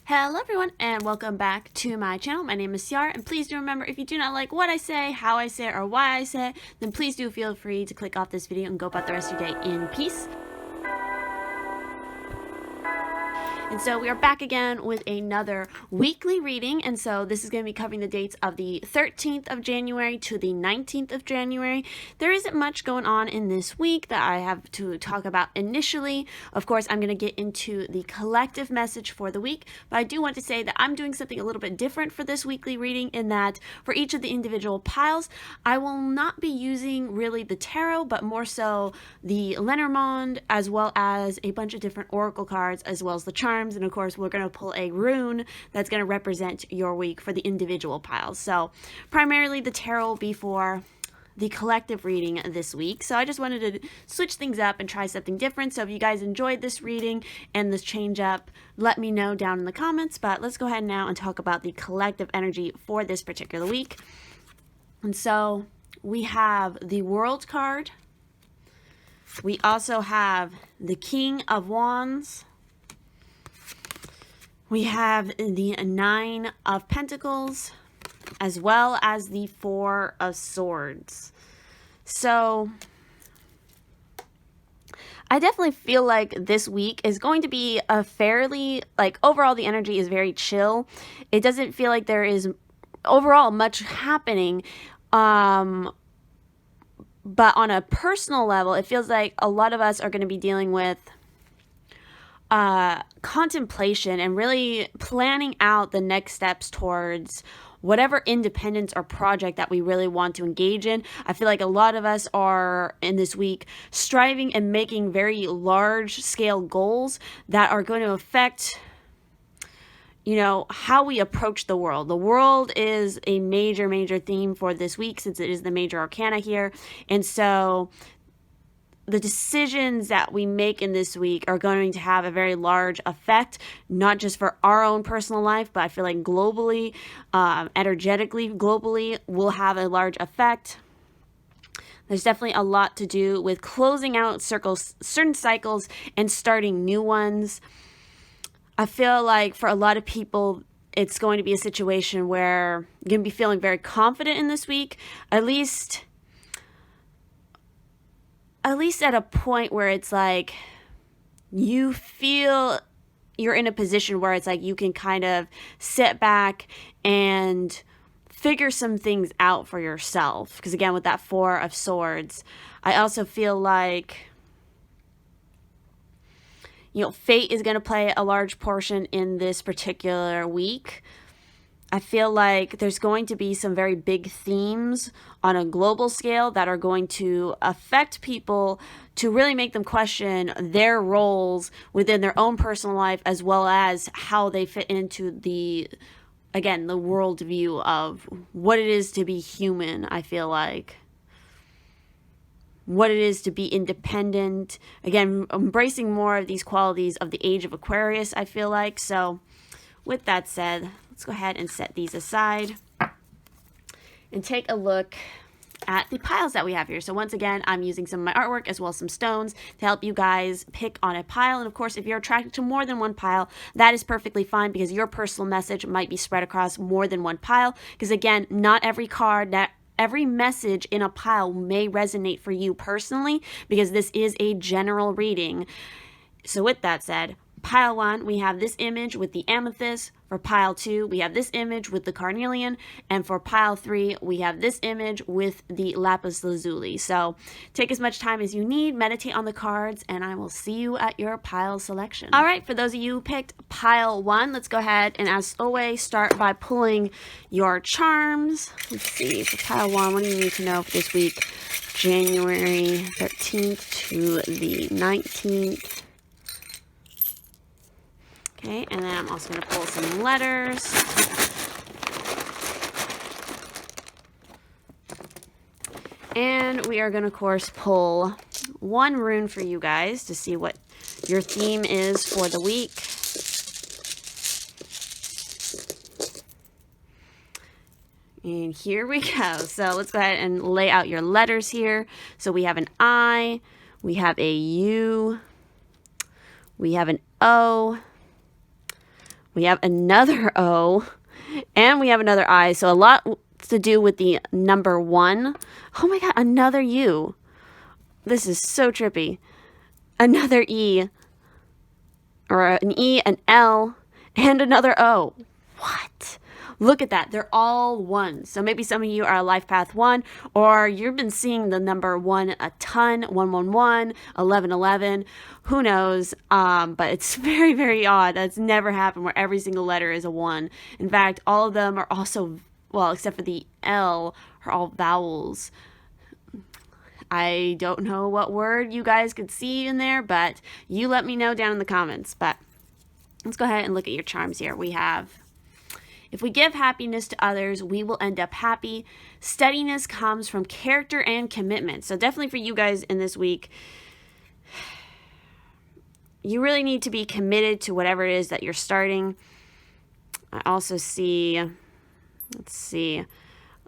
Hello everyone and welcome back to my channel. My name is Ciarra, and please do remember, if you do not like what I say, how I say it, or why I say it, then please do feel free to click off this video and go about the rest of your day in peace. And so we are back again with another weekly reading, and so this is going to be covering the dates of the 13th of January to the 19th of January. There isn't much going on in this week that I have to talk about initially. Of course, I'm going to get into the collective message for the week, but I do want to say that I'm doing something a little bit different for this weekly reading, in that for each of the individual piles, I will not be using really the tarot, but more so the Lenormand, as well as a bunch of different oracle cards, as well as the charms. And of course, we're going to pull a rune that's going to represent your week for the individual piles. So primarily the tarot will be for the collective reading this week. So I just wanted to switch things up and try something different. So if you guys enjoyed this reading and this change up, let me know down in the comments. But let's go ahead now and talk about the collective energy for this particular week. And so we have the World card. We also have the King of Wands. We have the Nine of Pentacles, as well as the Four of Swords. So I definitely feel like this week is going to be a fairly, overall the energy is very chill. It doesn't feel like there is overall much happening. But on a personal level, it feels like a lot of us are going to be dealing with contemplation and really planning out the next steps towards whatever independence or project that we really want to engage in. I feel like a lot of us are in this week striving and making very large scale goals that are going to affect, how we approach the world. The world is a major theme for this week, since it is the major arcana here. And so the decisions that we make in this week are going to have a very large effect, not just for our own personal life, but I feel like globally, energetically, globally, will have a large effect. There's definitely a lot to do with closing out certain cycles and starting new ones. I feel like for a lot of people, it's going to be a situation where you're going to be feeling very confident in this week, at least at a point where it's like you feel you're in a position where it's like you can kind of sit back and figure some things out for yourself. Because again, with that Four of Swords, I also feel like fate is going to play a large portion in this particular week. I feel like there's going to be some very big themes on a global scale that are going to affect people, to really make them question their roles within their own personal life, as well as how they fit into the worldview of what it is to be human. I feel like what it is to be independent, again, embracing more of these qualities of the age of Aquarius, I feel like. So with that said, let's go ahead and set these aside and take a look at the piles that we have here. So once again, I'm using some of my artwork as well as some stones to help you guys pick on a pile. And of course, if you're attracted to more than one pile, that is perfectly fine, because your personal message might be spread across more than one pile. Because again, not every card, every message in a pile may resonate for you personally, because this is a general reading. So with that said, pile 1, we have this image with the amethyst. For pile 2, we have this image with the carnelian. And for pile 3, we have this image with the lapis lazuli. So take as much time as you need, meditate on the cards, and I will see you at your pile selection. All right, for those of you who picked pile 1, let's go ahead and, as always, start by pulling your charms. Let's see, for pile 1, what do you need to know for this week? January 13th to the 19th. Okay, and then I'm also going to pull some letters. And we are going to, of course, pull one rune for you guys to see what your theme is for the week. And here we go. So let's go ahead and lay out your letters here. So we have an I, we have a U, we have an O, We have another O, and we have another I. So a lot to do with the number 1. Oh my God, another U. This is so trippy. Another E, or an E, an L, and another O. What? Look at that. They're all 1s. So maybe some of you are a life path 1, or you've been seeing the number 1 a ton, 111, 1111. Who knows? But it's very, very odd. That's never happened where every single letter is a 1. In fact, all of them are also, well, except for the L, are all vowels. I don't know what word you guys could see in there, but you let me know down in the comments. But let's go ahead and look at your charms here. We have, if we give happiness to others, we will end up happy. Steadiness comes from character and commitment. So definitely for you guys in this week, you really need to be committed to whatever it is that you're starting. I also see, let's see,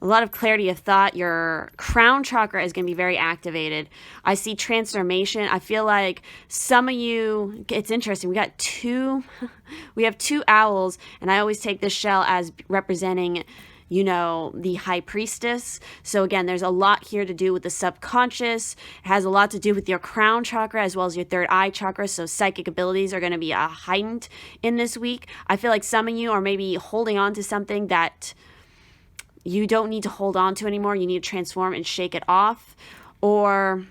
a lot of clarity of thought. Your crown chakra is going to be very activated. I see transformation. I feel like some of you, it's interesting. We have 2 owls, and I always take this shell as representing, you know, the high priestess. So again, there's a lot here to do with the subconscious. It has a lot to do with your crown chakra as well as your third eye chakra. So psychic abilities are going to be heightened in this week. I feel like some of you are maybe holding on to something that you don't need to hold on to anymore. You need to transform and shake it off. Or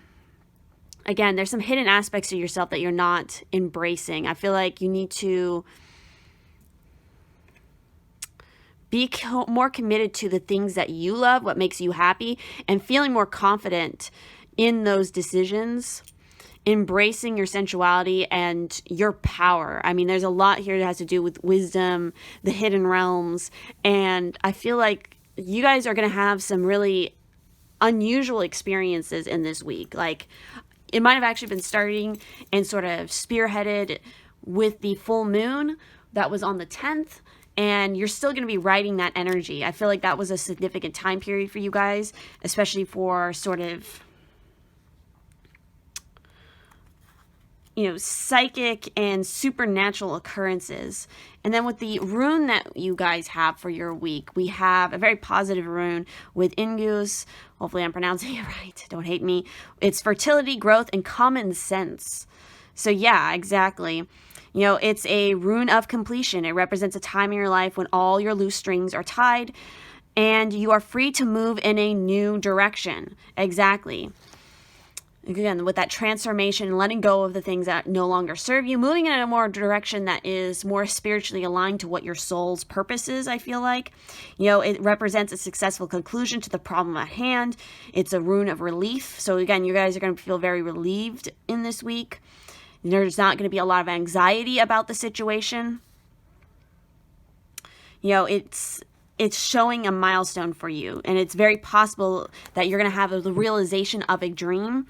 again, there's some hidden aspects of yourself that you're not embracing. I feel like you need to be more committed to the things that you love, what makes you happy, and feeling more confident in those decisions, embracing your sensuality and your power. I mean, there's a lot here that has to do with wisdom, the hidden realms, and I feel like you guys are going to have some really unusual experiences in this week. Like, it might have actually been starting and sort of spearheaded with the full moon that was on the 10th, and you're still going to be riding that energy. I feel like that was a significant time period for you guys, especially for sort of, you know, psychic and supernatural occurrences. And then with the rune that you guys have for your week, we have a very positive rune with Ingus. Hopefully I'm pronouncing it right. Don't hate me. It's fertility, growth, and common sense. So yeah, exactly. You know, it's a rune of completion. It represents a time in your life when all your loose strings are tied and you are free to move in a new direction. Exactly. Again, with that transformation, letting go of the things that no longer serve you, moving in a more direction that is more spiritually aligned to what your soul's purpose is, I feel like. You know, it represents a successful conclusion to the problem at hand. It's a rune of relief. So again, you guys are going to feel very relieved in this week. There's not going to be a lot of anxiety about the situation. You know, it's showing a milestone for you, and it's very possible that you're going to have the realization of a dream.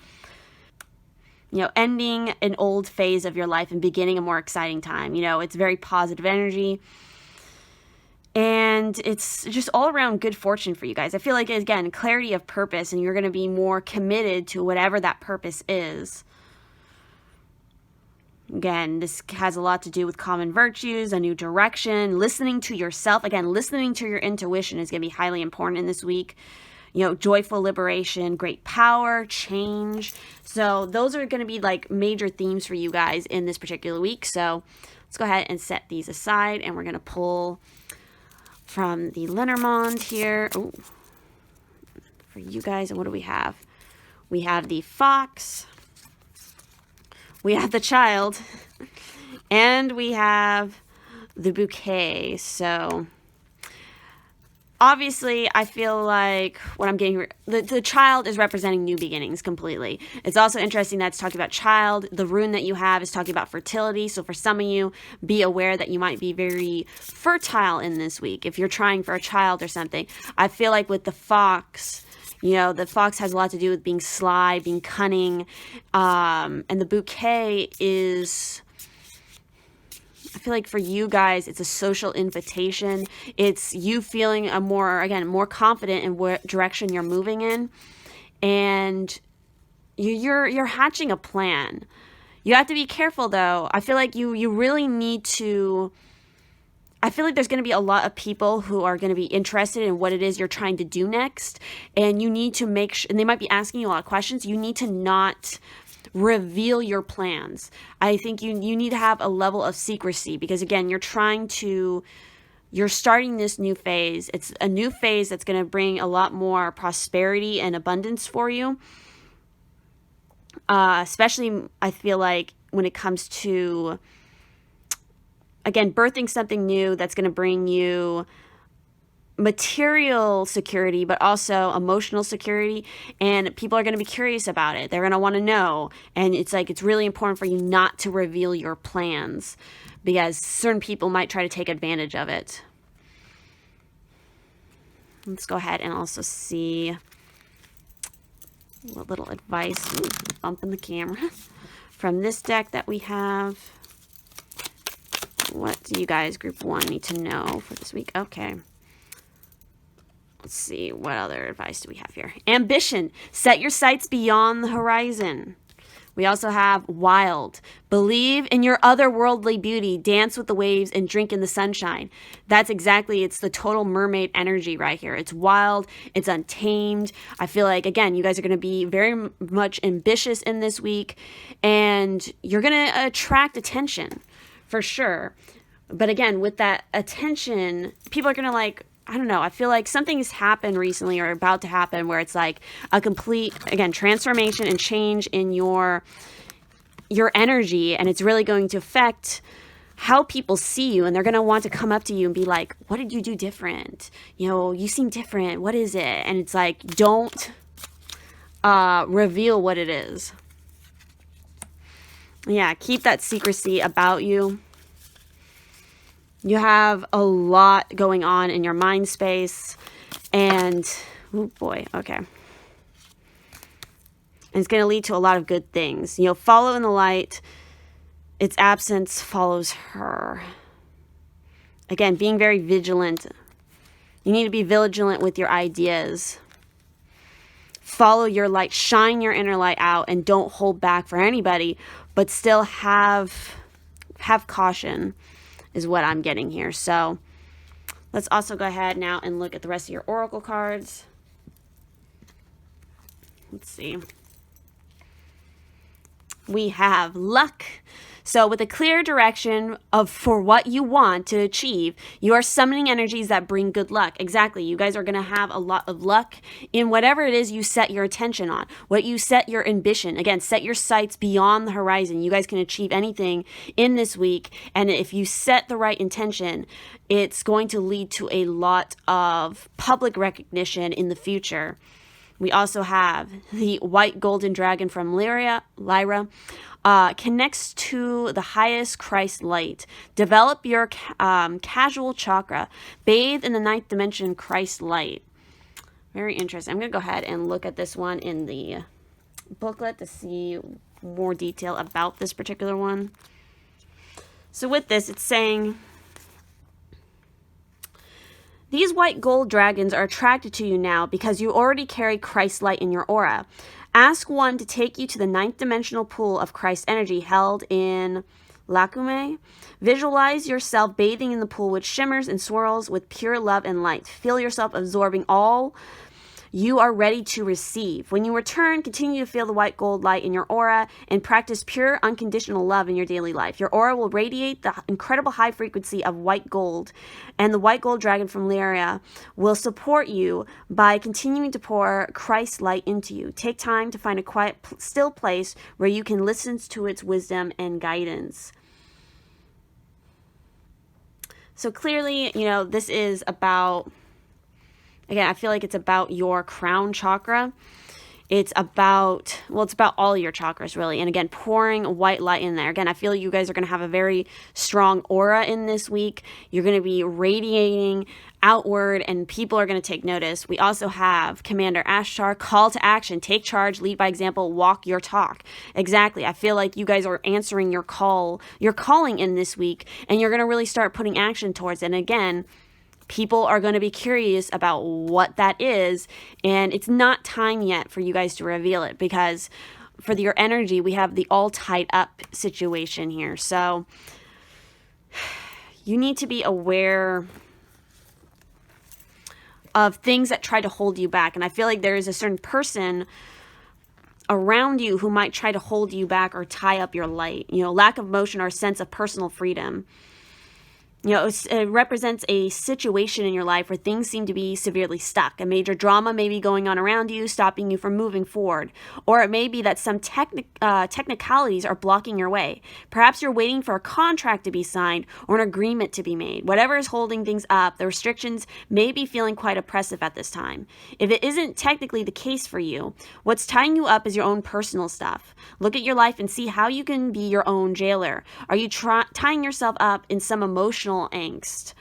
You know, ending an old phase of your life and beginning a more exciting time. You know, it's very positive energy. And it's just all around good fortune for you guys. I feel like, again, clarity of purpose, and you're going to be more committed to whatever that purpose is. Again, this has a lot to do with common virtues, a new direction, listening to yourself. Again, listening to your intuition is going to be highly important in this week. You know, joyful liberation, great power, change. So those are going to be like major themes for you guys in this particular week. So let's go ahead and set these aside, and we're going to pull from the Lenormand here. Ooh, for you guys. And what do we have? We have the Fox. We have the Child. And we have the Bouquet. So obviously, I feel like what I'm getting, the Child is representing new beginnings completely. It's also interesting that it's talking about child. The rune that you have is talking about fertility. So for some of you, be aware that you might be very fertile in this week if you're trying for a child or something. I feel like with the Fox, you know, the Fox has a lot to do with being sly, being cunning. And the Bouquet is, I feel like for you guys, it's a social invitation. It's you feeling a more confident in what direction you're moving in, and you're hatching a plan. You have to be careful though. I feel like you really need to I feel like there's going to be a lot of people who are going to be interested in what it is you're trying to do next. And you need to make sure, and they might be asking you a lot of questions. You need to not reveal your plans. I think you need to have a level of secrecy because, again, you're starting this new phase. It's a new phase that's going to bring a lot more prosperity and abundance for you. Especially, I feel like when it comes to, again, birthing something new that's going to bring you material security, but also emotional security. And people are going to be curious about it. They're going to want to know. And it's like, it's really important for you not to reveal your plans because certain people might try to take advantage of it. Let's go ahead and also see what little advice, bumping the camera, from this deck that we have. What do you guys, group 1, need to know for this week? Okay. Let's see. What other advice do we have here? Ambition. Set your sights beyond the horizon. We also have wild. Believe in your otherworldly beauty. Dance with the waves and drink in the sunshine. That's exactly, it's the total mermaid energy right here. It's wild. It's untamed. I feel like, again, you guys are going to be very much ambitious in this week. And you're going to attract attention for sure. But again, with that attention, people are going to like, I don't know. I feel like something's happened recently or about to happen where it's like a complete, again, transformation and change in your energy. And it's really going to affect how people see you. And they're going to want to come up to you and be like, what did you do different? You know, you seem different. What is it? And it's like, don't reveal what it is. Yeah, keep that secrecy about you. You have a lot going on in your mind space. And, oh boy, okay. And it's going to lead to a lot of good things. You know, follow in the light. Its absence follows her. Again, being very vigilant. You need to be vigilant with your ideas. Follow your light. Shine your inner light out. And don't hold back for anybody. But still have caution. Is what I'm getting here. So let's also go ahead now and look at the rest of your oracle cards. Let's see. We have luck. So with a clear direction for what you want to achieve, you are summoning energies that bring good luck. Exactly. You guys are going to have a lot of luck in whatever it is you set your attention on, what you set your ambition. Again, set your sights beyond the horizon. You guys can achieve anything in this week. And if you set the right intention, it's going to lead to a lot of public recognition in the future. We also have the white golden dragon from Lyra. Connects to the highest Christ light. Develop your casual chakra. Bathe in the 9th dimension Christ light. Very interesting. I'm going to go ahead and look at this one in the booklet to see more detail about this particular one. So with this, it's saying, these white gold dragons are attracted to you now because you already carry Christ light in your aura. Ask one to take you to the 9th dimensional pool of Christ energy held in Lacume. Visualize yourself bathing in the pool, which shimmers and swirls with pure love and light. Feel yourself absorbing all you are ready to receive. When you return, continue to feel the white gold light in your aura and practice pure unconditional love in your daily life. Your aura will radiate the incredible high frequency of white gold, and the white gold dragon from Lyra will support you by continuing to pour Christ's light into you. Take time to find a quiet, still place where you can listen to its wisdom and guidance. So clearly, you know, this is about, again, I feel like it's about your crown chakra. It's about, well, it's about all your chakras, really. And again, pouring white light in there. Again, I feel you guys are going to have a very strong aura in this week. You're going to be radiating outward and people are going to take notice. We also have Commander Ashtar, call to action, take charge, lead by example, walk your talk. Exactly. I feel like you guys are answering your call, your calling in this week, and you're going to really start putting action towards it. And again, people are going to be curious about what that is, and it's not time yet for you guys to reveal it because for your energy, we have the all tied up situation here. So you need to be aware of things that try to hold you back. And I feel like there is a certain person around you who might try to hold you back or tie up your light. You know, lack of motion or sense of personal freedom. You know, it represents a situation in your life where things seem to be severely stuck. A major drama may be going on around you, stopping you from moving forward. Or it may be that some technicalities are blocking your way. Perhaps you're waiting for a contract to be signed or an agreement to be made. Whatever is holding things up, the restrictions may be feeling quite oppressive at this time. If it isn't technically the case for you, what's tying you up is your own personal stuff. Look at your life and see how you can be your own jailer. Are you tying yourself up in some emotional angst,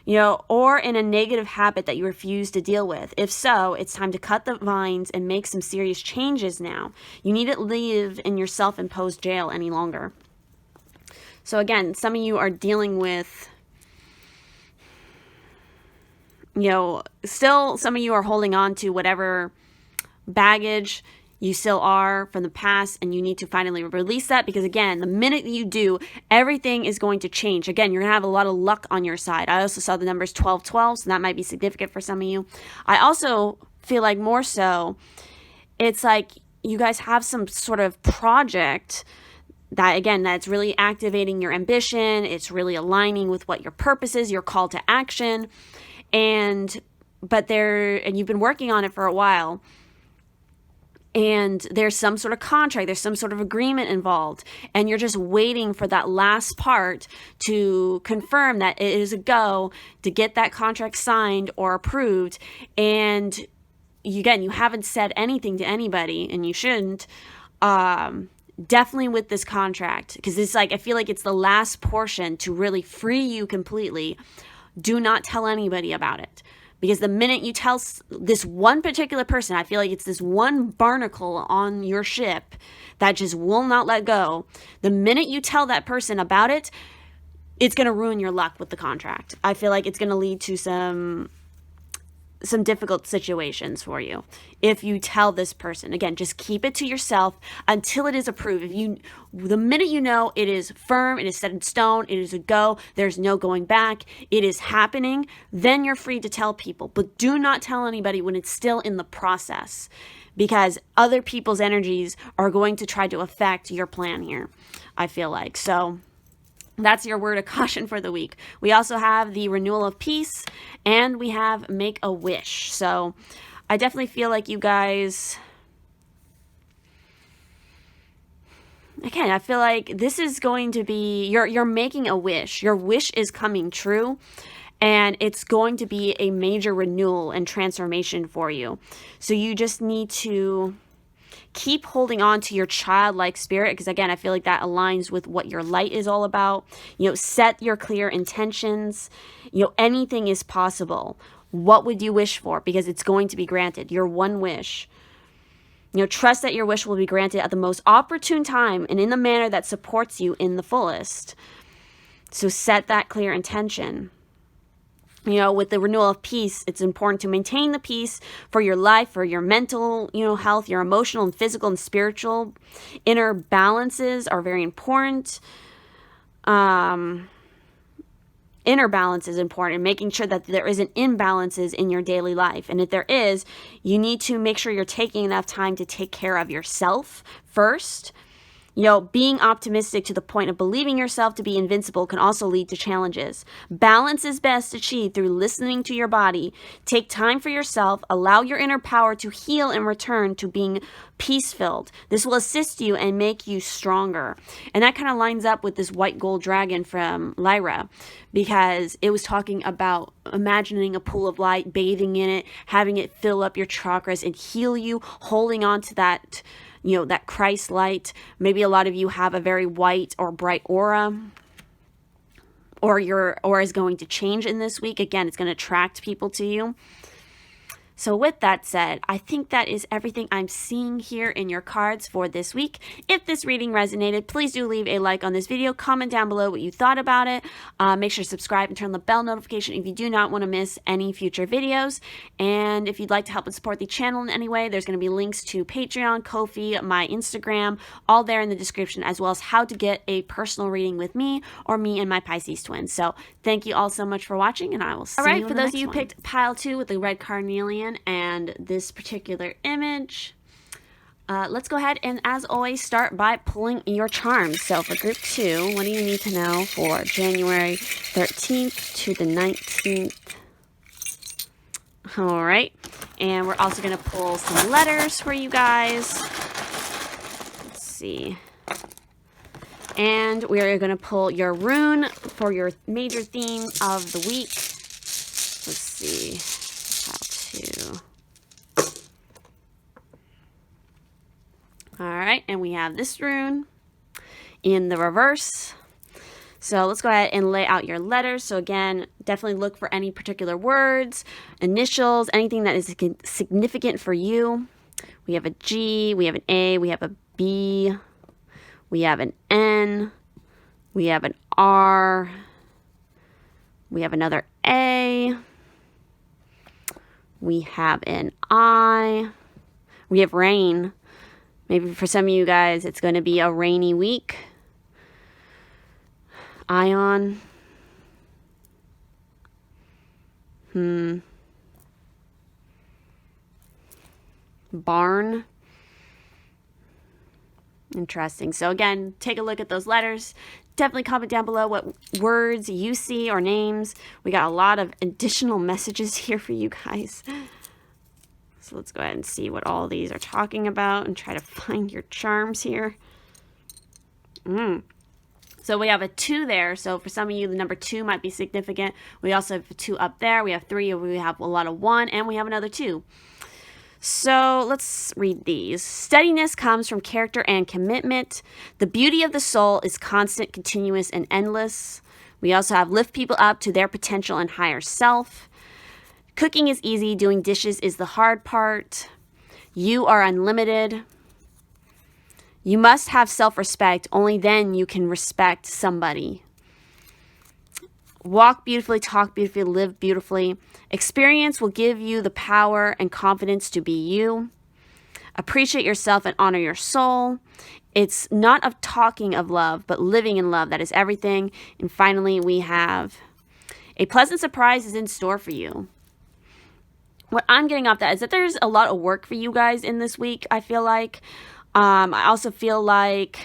you know, or in a negative habit that you refuse to deal with? If so, it's time to cut the vines and make some serious changes now. You need to live in your self-imposed jail any longer. So again, some of you are dealing with, you know, still some of you are holding on to whatever baggage you still are from the past, and you need to finally release that, because again, the minute you do, everything is going to change. Again, you're going to have a lot of luck on your side. I also saw the numbers 1212, so that might be significant for some of you. I also feel like more so, it's like you guys have some sort of project that, again, that's really activating your ambition. It's really aligning with what your purpose is, your call to action. And you've been working on it for a while. And there's some sort of contract, there's some sort of agreement involved, and you're just waiting for that last part to confirm that it is a go to get that contract signed or approved. And you haven't said anything to anybody, and you shouldn't, definitely with this contract, because it's like, I feel like it's the last portion to really free you completely. Do not tell anybody about it. Because the minute you tell this one particular person, I feel like it's this one barnacle on your ship that just will not let go. The minute you tell that person about it, it's going to ruin your luck with the contract. I feel like it's going to lead to some difficult situations for you if you tell this person. Again, just keep it to yourself until it is approved. The minute you know it is firm, it is set in stone, it is a go, there's no going back, it is happening, then you're free to tell people. But do not tell anybody when it's still in the process, because other people's energies are going to try to affect your plan here, I feel like. So that's your word of caution for the week. We also have the renewal of peace, and we have make a wish. So I definitely feel like you guys, again, I feel like this is going to be, you're making a wish. Your wish is coming true, and it's going to be a major renewal and transformation for you. So you just need to keep holding on to your childlike spirit, because again, I feel like that aligns with what your light is all about. You know, set your clear intentions. You know, anything is possible. What would you wish for? Because it's going to be granted. Your one wish. You know, trust that your wish will be granted at the most opportune time and in the manner that supports you in the fullest. So set that clear intention. You know, with the renewal of peace, it's important to maintain the peace for your life, for your mental, health, your emotional and physical and spiritual. Inner balances are very important. Inner balance is important, making sure that there isn't imbalances in your daily life. And if there is, you need to make sure you're taking enough time to take care of yourself first. You know, being optimistic to the point of believing yourself to be invincible can also lead to challenges. Balance is best achieved through listening to your body. Take time for yourself. Allow your inner power to heal and return to being peace-filled. This will assist you and make you stronger. And that kind of lines up with this white gold dragon from Lyra, because it was talking about imagining a pool of light, bathing in it, having it fill up your chakras and heal you, holding on to that, that Christ light. Maybe a lot of you have a very white or bright aura, or your aura is going to change in this week. Again, it's going to attract people to you. So with that said, I think that is everything I'm seeing here in your cards for this week. If this reading resonated, please do leave a like on this video. Comment down below what you thought about it. Make sure to subscribe and turn the bell notification if you do not want to miss any future videos. And if you'd like to help and support the channel in any way, there's going to be links to Patreon, Ko-fi, my Instagram, all there in the description, as well as how to get a personal reading with me or me and my Pisces-Twin. So thank you all so much for watching, and I will see you in the next one. All right, for those of you who picked pile 2 with the red carnelian and this particular image, let's go ahead and, as always, start by pulling your charms. So for group 2, what do you need to know for January 13th to the 19th? All right, and we're also going to pull some letters for you guys. Let's see. And we are going to pull your rune for your major theme of the week. Let's see. All right, and we have this rune in the reverse. So let's go ahead and lay out your letters. So again, definitely look for any particular words, initials, anything that is significant for you. We have a G, we have an A, we have a B, we have an N, we have an R, we have another A, we have an I, we have rain. Maybe for some of you guys, it's going to be a rainy week. Ion. Barn. Interesting. So again, take a look at those letters. Definitely comment down below what words you see or names. We got a lot of additional messages here for you guys. So let's go ahead and see what all these are talking about and try to find your charms here. So we have a 2 there. So for some of you, the number 2 might be significant. We also have a 2 up there. We have 3. We have a lot of 1. And we have another 2. So let's read these. Steadiness comes from character and commitment. The beauty of the soul is constant, continuous, and endless. We also have lift people up to their potential and higher self. Cooking is easy, doing dishes is the hard part. You are unlimited. You must have self-respect. Only then you can respect somebody. Walk beautifully, talk beautifully, live beautifully. Experience will give you the power and confidence to be you. Appreciate yourself and honor your soul. It's not of talking of love, but living in love. That is everything. And finally, we have a pleasant surprise is in store for you. What I'm getting off that is that there's a lot of work for you guys in this week, I feel like. I also feel like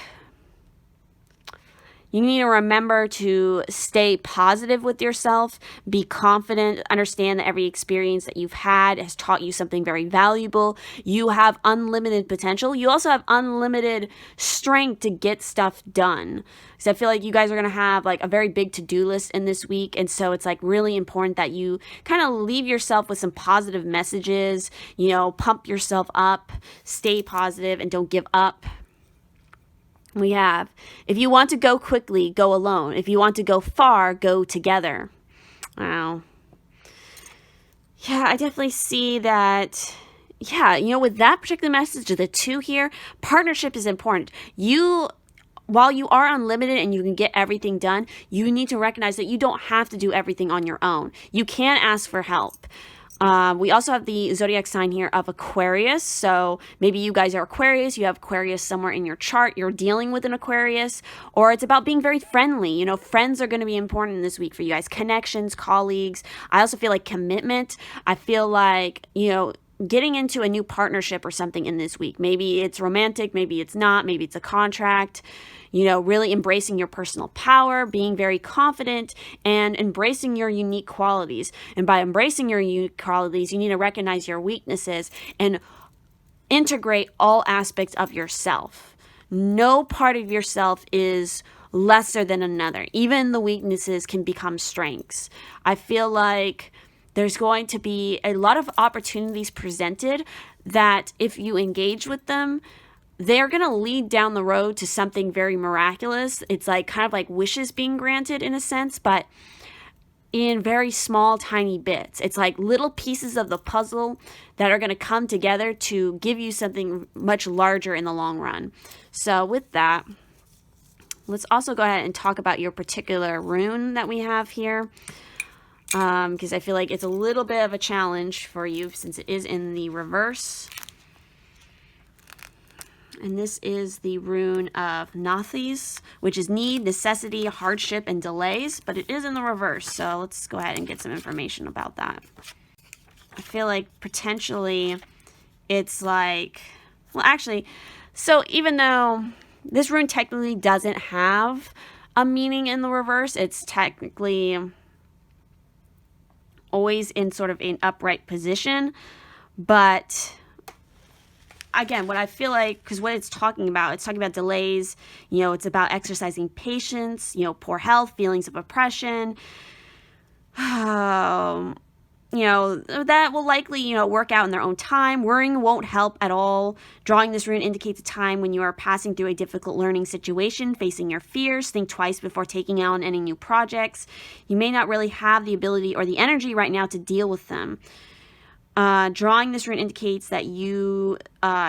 you need to remember to stay positive with yourself, be confident, understand that every experience that you've had has taught you something very valuable. You have unlimited potential. You also have unlimited strength to get stuff done. So I feel like you guys are going to have like a very big to-do list in this week. And so it's like really important that you kind of leave yourself with some positive messages, you know, pump yourself up, stay positive, and don't give up. We have, if you want to go quickly, go alone. If you want to go far, go together. Wow. Yeah, I definitely see that. Yeah, you know, with that particular message, the 2 here, partnership is important. While you are unlimited and you can get everything done, you need to recognize that you don't have to do everything on your own. You can ask for help. We also have the zodiac sign here of Aquarius. So maybe you guys are Aquarius. You have Aquarius somewhere in your chart. You're dealing with an Aquarius, or it's about being very friendly. You know, friends are going to be important this week for you guys. Connections, colleagues. I also feel like commitment. I feel like, you know, getting into a new partnership or something in this week. Maybe it's romantic, maybe it's not, maybe it's a contract. You know, really embracing your personal power, being very confident, and embracing your unique qualities. And by embracing your unique qualities, you need to recognize your weaknesses and integrate all aspects of yourself. No part of yourself is lesser than another. Even the weaknesses can become strengths. I feel like there's going to be a lot of opportunities presented that if you engage with them, they're going to lead down the road to something very miraculous. It's like kind of like wishes being granted in a sense, but in very small, tiny bits. It's like little pieces of the puzzle that are going to come together to give you something much larger in the long run. So with that, let's also go ahead and talk about your particular rune that we have here, because I feel like it's a little bit of a challenge for you since it is in the reverse. And this is the rune of Nathis, which is need, necessity, hardship, and delays, but it is in the reverse. So let's go ahead and get some information about that. I feel like potentially it's like, well, actually, so even though this rune technically doesn't have a meaning in the reverse, it's technically always in sort of an upright position, but again, what I feel like, because what it's talking about delays, it's about exercising patience, poor health, feelings of oppression, that will likely, work out in their own time. Worrying won't help at all. Drawing this rune indicates a time when you are passing through a difficult learning situation, facing your fears. Think twice before taking on any new projects. You may not really have the ability or the energy right now to deal with them. Drawing this rune indicates that you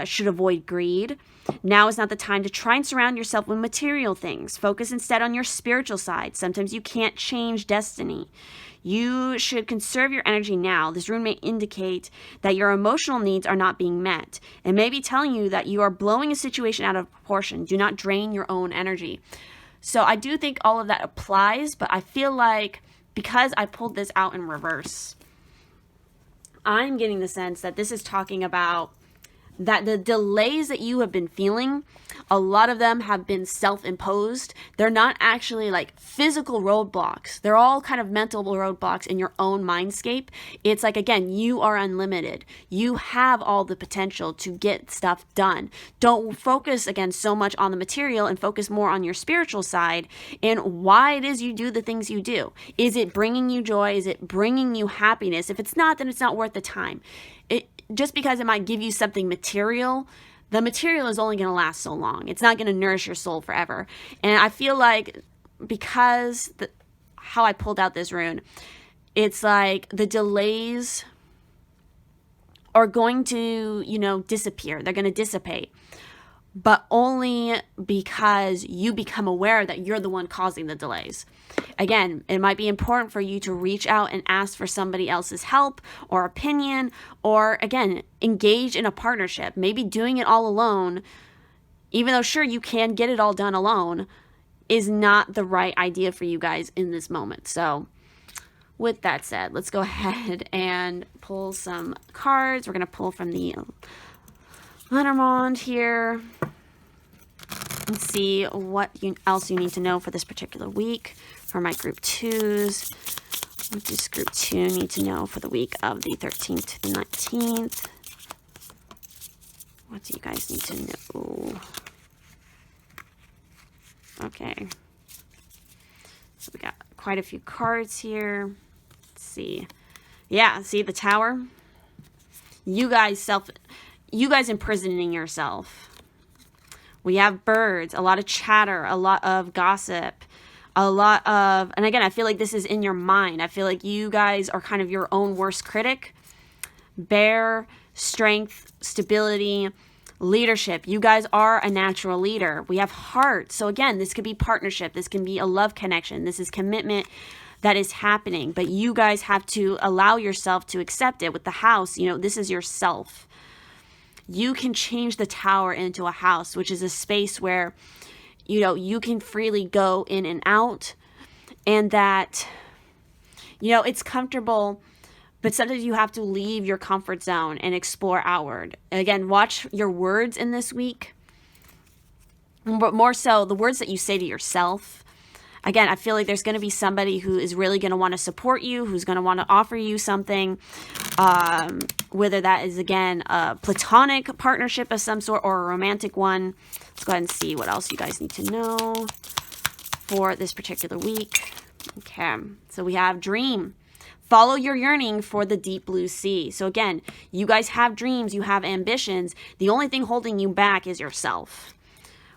should avoid greed. Now is not the time to try and surround yourself with material things. Focus instead on your spiritual side. Sometimes you can't change destiny. You should conserve your energy now. This rune may indicate that your emotional needs are not being met. It may be telling you that you are blowing a situation out of proportion. Do not drain your own energy. So I do think all of that applies, but I feel like because I pulled this out in reverse, I'm getting the sense that this is talking about that the delays that you have been feeling, a lot of them have been self-imposed. They're not actually like physical roadblocks. They're all kind of mental roadblocks in your own mindscape. It's like, again, you are unlimited. You have all the potential to get stuff done. Don't focus, again, so much on the material and focus more on your spiritual side and why it is you do the things you do. Is it bringing you joy? Is it bringing you happiness? If it's not, then it's not worth the time. Just because it might give you something material, the material is only going to last so long. It's not going to nourish your soul forever. And I feel like because how I pulled out this rune, it's like the delays are going to, disappear. They're going to dissipate. But only because you become aware that you're the one causing the delays. Again, it might be important for you to reach out and ask for somebody else's help or opinion, or again, engage in a partnership. Maybe doing it all alone, even though sure you can get it all done alone, is not the right idea for you guys in this moment. So with that said, let's go ahead and pull some cards. We're going to pull from the Lenormand here. Let's see what else you need to know for this particular week. For my group 2s, what does group 2 need to know for the week of the 13th to the 19th? What do you guys need to know? Okay. So we got quite a few cards here. Let's see. Yeah, see the Tower? You guys imprisoning yourself. We have birds, a lot of chatter, a lot of gossip, a lot of, and again, I feel like this is in your mind. I feel like you guys are kind of your own worst critic. Bear, strength, stability, leadership. You guys are a natural leader. We have heart. So again, this could be partnership. This can be a love connection. This is commitment that is happening. But you guys have to allow yourself to accept it. With the House, this is yourself. You can change the Tower into a house, which is a space where, you can freely go in and out, and that, it's comfortable, but sometimes you have to leave your comfort zone and explore outward. Again, watch your words in this week, but more so the words that you say to yourself. Again, I feel like there's going to be somebody who is really going to want to support you, who's going to want to offer you something, whether that is, again, a platonic partnership of some sort or a romantic one. Let's go ahead and see what else you guys need to know for this particular week. Okay, so we have dream. Follow your yearning for the deep blue sea. So again, you guys have dreams, you have ambitions. The only thing holding you back is yourself.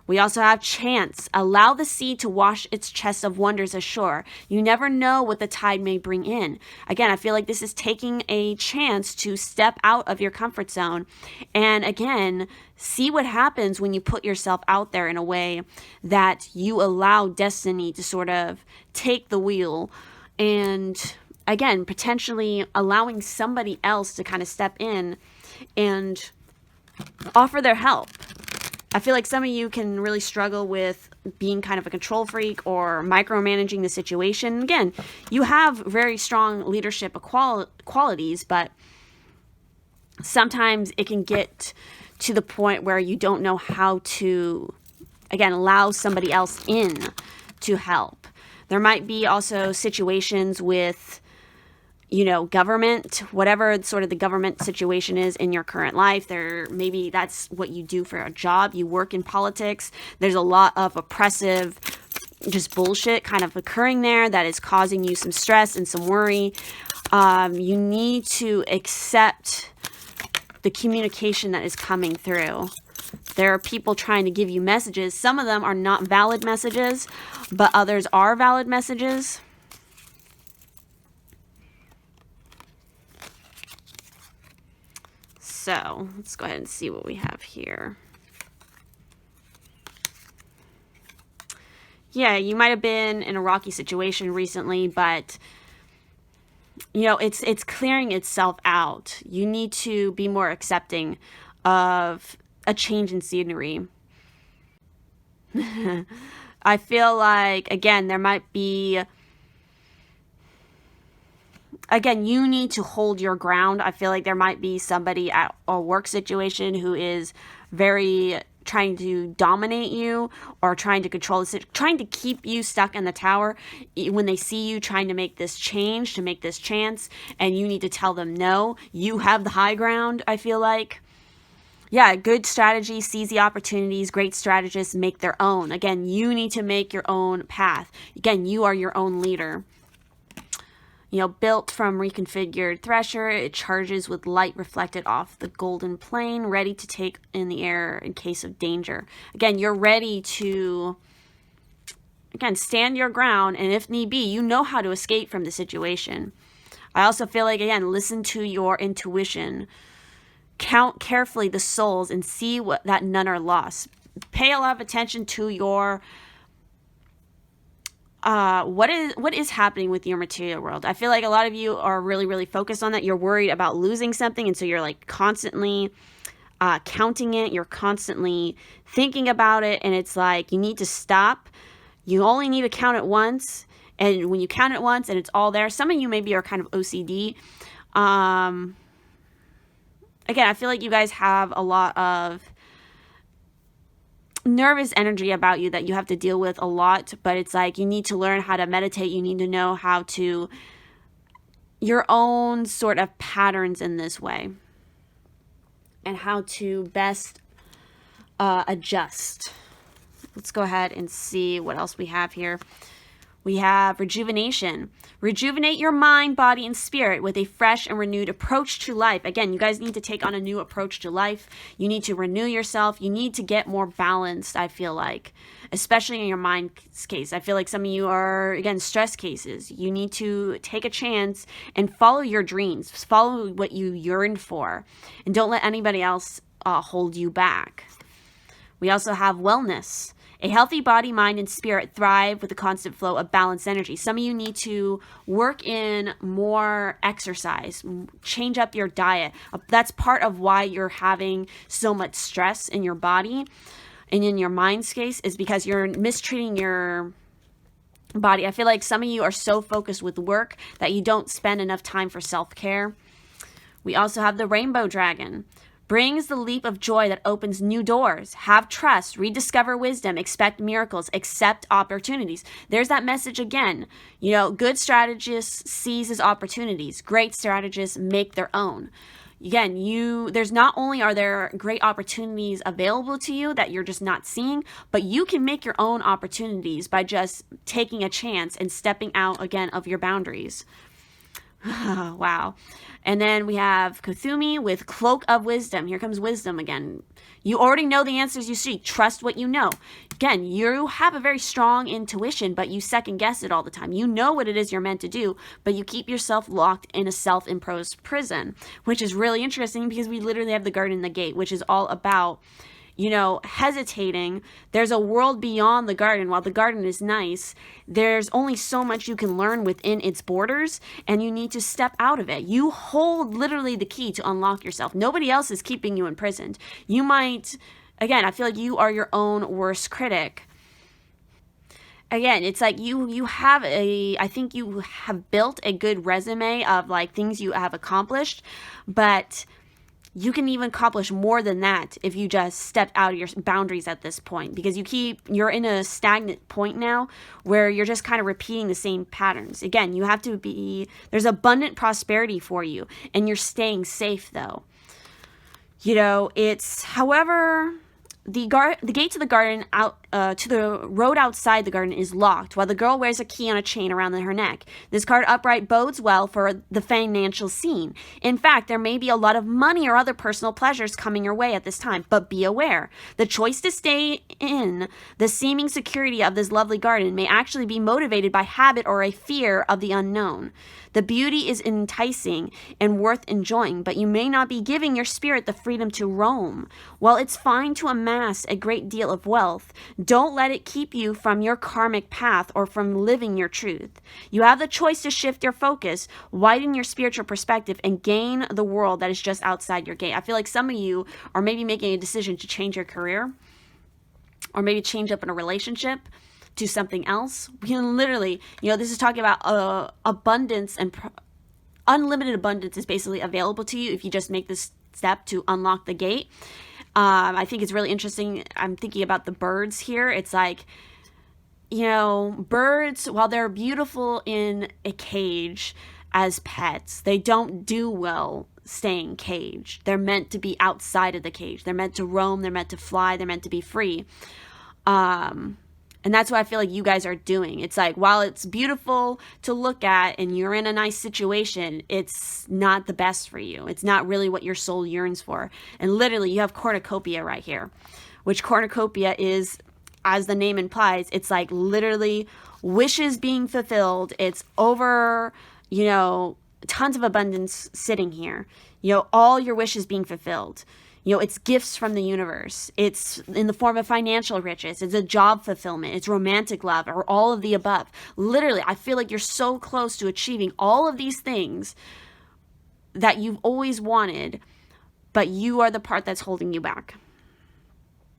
We also have chance. Allow the sea to wash its chest of wonders ashore. You never know what the tide may bring in. Again, I feel like this is taking a chance to step out of your comfort zone. And again, see what happens when you put yourself out there in a way that you allow destiny to sort of take the wheel. And again, potentially allowing somebody else to kind of step in and offer their help. I feel like some of you can really struggle with being kind of a control freak or micromanaging the situation. Again, you have very strong leadership qualities, but sometimes it can get to the point where you don't know how to, again, allow somebody else in to help. There might be also situations with, you know, government, whatever sort of the government situation is in your current life. Maybe that's what you do for a job. You work in politics. There's a lot of oppressive, just bullshit kind of occurring there that is causing you some stress and some worry. You need to accept the communication that is coming through. There are people trying to give you messages. Some of them are not valid messages, but others are valid messages. So let's go ahead and see what we have here. Yeah, you might have been in a rocky situation recently, but you know, it's clearing itself out. You need to be more accepting of a change in scenery. I feel like, again, there might be, again, you need to hold your ground. I feel like there might be somebody at a work situation who is very trying to dominate you or trying to control the trying to keep you stuck in the tower when they see you trying to make this change, to make this chance, and you need to tell them no. You have the high ground, I feel like. Yeah, good strategy, seize the opportunities. Great strategists make their own. Again, you need to make your own path. Again, you are your own leader. You know, built from reconfigured thresher, it charges with light reflected off the golden plane, ready to take in the air in case of danger. Again, you're ready to, again, stand your ground, and if need be, you know how to escape from the situation. I also feel like, again, listen to your intuition. Count carefully the souls and see that none are lost. Pay a lot of attention to your what is happening with your material world. I feel like a lot of you are really, really focused on that. You're worried about losing something, and so you're like constantly counting it. You're constantly thinking about it, and it's like you need to stop. You only need to count it once, and when you count it once and it's all there, some of you maybe are kind of OCD. Again, I feel like you guys have a lot of nervous energy about you that you have to deal with a lot, but it's like you need to learn how to meditate. You need to know how to, your own sort of patterns in this way, and how to best adjust. Let's go ahead and see what else we have here. We have rejuvenation. Rejuvenate your mind, body, and spirit with a fresh and renewed approach to life. Again, you guys need to take on a new approach to life. You need to renew yourself. You need to get more balanced, I feel like, especially in your mind's case. I feel like some of you are, again, stress cases. You need to take a chance and follow your dreams. Follow what you yearn for, and don't let anybody else hold you back. We also have wellness. A healthy body, mind, and spirit thrive with a constant flow of balanced energy. Some of you need to work in more exercise, change up your diet. That's part of why you're having so much stress in your body and in your mind's case, is because you're mistreating your body. I feel like some of you are so focused with work that you don't spend enough time for self-care. We also have the rainbow dragon. Brings the leap of joy that opens new doors. Have trust, rediscover wisdom, expect miracles, accept opportunities. There's that message again. You know, good strategists seizes opportunities. Great strategists make their own. Again, there's not only are there great opportunities available to you that you're just not seeing, but you can make your own opportunities by just taking a chance and stepping out again of your boundaries. Wow. And then we have Kuthumi with Cloak of Wisdom. Here comes wisdom again. You already know the answers you seek. Trust what you know. Again, you have a very strong intuition, but you second guess it all the time. You know what it is you're meant to do, but you keep yourself locked in a self-imposed prison, which is really interesting because we literally have the Garden and the Gate, which is all about, you know, hesitating. There's a world beyond the garden. While the garden is nice, there's only so much you can learn within its borders, and you need to step out of it. You hold literally the key to unlock yourself. Nobody else is keeping you imprisoned. You might, again, I feel like you are your own worst critic. Again, it's like you have I think you have built a good resume of like things you have accomplished, but you can even accomplish more than that if you just step out of your boundaries at this point, because you're in a stagnant point now where you're just kind of repeating the same patterns. Again, you have to there's abundant prosperity for you, and you're staying safe though. You know, however, the gate to the garden to the road outside the garden is locked, while the girl wears a key on a chain around her neck. This card upright bodes well for the financial scene. In fact, there may be a lot of money or other personal pleasures coming your way at this time, but be aware. The choice to stay in the seeming security of this lovely garden may actually be motivated by habit or a fear of the unknown. The beauty is enticing and worth enjoying, but you may not be giving your spirit the freedom to roam. While it's fine to amass a great deal of wealth, don't let it keep you from your karmic path or from living your truth. You have the choice to shift your focus, widen your spiritual perspective, and gain the world that is just outside your gate. I feel like some of you are maybe making a decision to change your career, or maybe change up in a relationship, do something else. We can literally, you know, this is talking about abundance, and unlimited abundance is basically available to you if you just make this step to unlock the gate. I think it's really interesting. I'm thinking about the birds here. It's like, you know, birds, while they're beautiful in a cage as pets, they don't do well staying caged. They're meant to be outside of the cage. They're meant to roam. They're meant to fly. They're meant to be free. And that's what I feel like you guys are doing. It's like, while it's beautiful to look at and you're in a nice situation, it's not the best for you. It's not really what your soul yearns for. And literally, you have cornucopia right here, which cornucopia is, as the name implies, it's like literally wishes being fulfilled. It's over, you know, tons of abundance sitting here. You know, all your wishes being fulfilled. You know, it's gifts from the universe. It's in the form of financial riches. It's a job fulfillment. It's romantic love, or all of the above. Literally, I feel like you're so close to achieving all of these things that you've always wanted, but you are the part that's holding you back.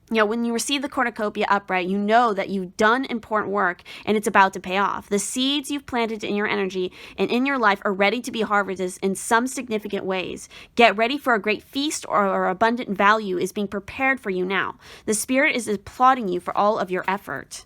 You know, when you receive the cornucopia upright, you know that you've done important work and it's about to pay off. The seeds you've planted in your energy and in your life are ready to be harvested in some significant ways. Get ready for a great feast, or abundant value is being prepared for you now. The Spirit is applauding you for all of your effort.